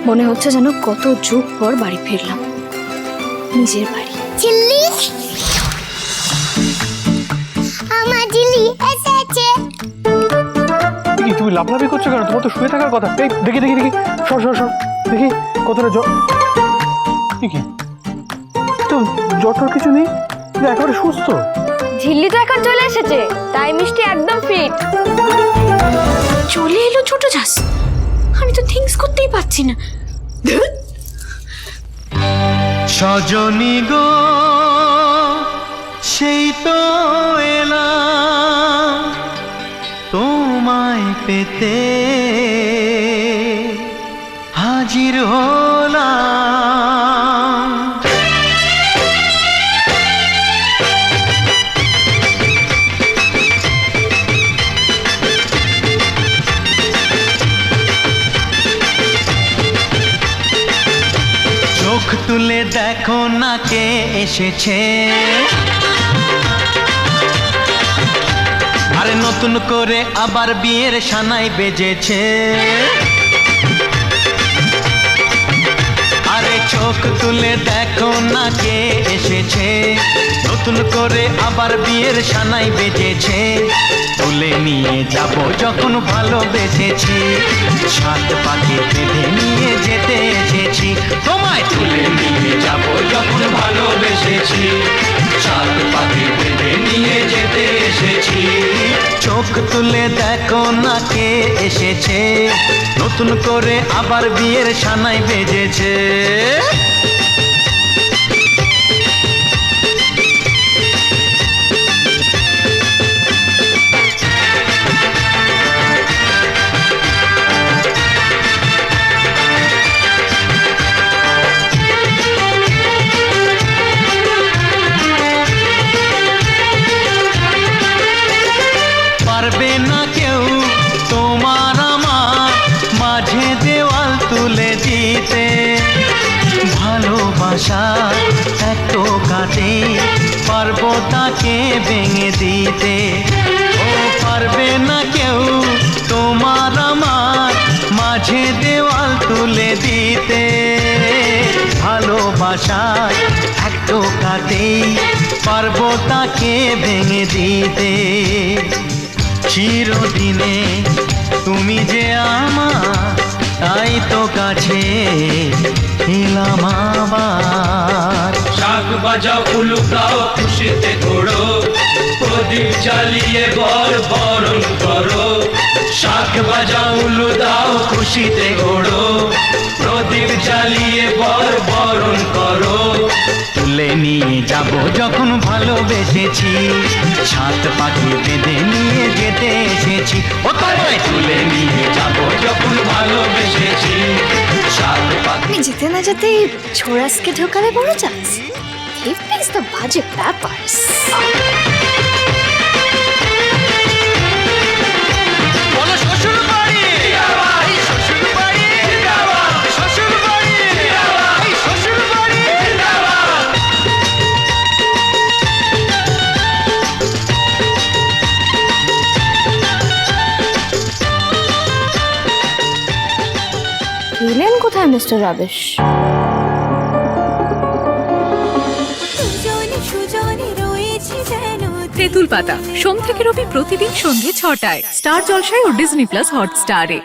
মনে হচ্ছে যেন কত যুগ পর বাড়ি ফিরলাম, নিজের বাড়ি। চিল্লি, আমার চিল্লি এসেছে। কি তুমি লাফলাফি করছো কেন? তোমার তো শুয়ে থাকার কথা। এই দেখি দেখি দেখি, সর সর সর, দেখি কতটা জ্বর। কি তো জ্বর কিছু নেই, কিন্তু একেবারে সুস্থ। ঝিল্লি তো এখন চলে এসেছে, তাই মিষ্টি একদম ফিট। চলে এলো ছোট জাস, আমি তো থিংস করতেই পারছি না। সজনী গো সেই তো এলাম তোমায় পেতে, হাজির হলাম। চোখ তুলে দেখো না কে এসেছে, আরে নতুন করে আবার বিয়ের সানাই বেজেছে। আরে চোখ তুলে দেখো না কে এসেছে, নতুন করে আবার বিয়ের সানাই বেজেছে। তুলে নিয়ে যাব যখন ভালোবেসেছি, সাত পাকে বেঁধে নিয়ে যেতে এসেছি। তোমায় তুলে নিয়ে যাব যখন ভালোবেসেছি, সাত পাকে বেঁধে নিয়ে যেতে এসেছি। চোখ তুলে দেখো না কে এসেছে, নতুন করে আবার বিয়ের সানাই বেজেছে। পারবে না কেউ তোমার আমার মাঝে দেওয়াল তুলে দিতে, ভালোবাসা এত কাটে পারবো তাকে ভেঙে দিতে। ও পারবে না কেউ তোমার আমার মাঝে দেওয়াল তুলে দিতে, ভালোবাসা এত কাটে পারবো তাকে ভেঙে দিতে। চিরদিনে তুমি যে আমার, তাই তো কাছে এলাম আবার। শাক বাজাও উলু গাও খুশিতে ঘোড়ো, প্রদীপ জ্বালিয়ে বরণ করো। শাক বাজাও উলু দাও খুশিতে ঘোড়ো, প্রদীপ জ্বালিয়ে বরণ করো। তুলে নিয়ে যাব যখন ভালোবেসেছি, সাত পাখি বেঁধে নিয়ে যেতে এসেছি। ও তোমায় তুলে নিয়ে যাব যখন ভালোবেসেছি, সাত পাখি। আমি যেতে না যেতে ছোড়াসকে ঢোকালে বড় chance. He thinks the budget peppers. বলো শ্বশুর বাড়ি, এই শ্বশুর বাড়ি, শ্বশুর বাড়ি, এই শ্বশুর বাড়ি। এলেন কোথায় মিস্টার রাবিশ? তেঁতুল পাতা সোম থেকে রবি প্রতিদিন সন্ধ্যে ৬টায় স্টার জলসায় ও ডিজনি প্লাস হটস্টারে।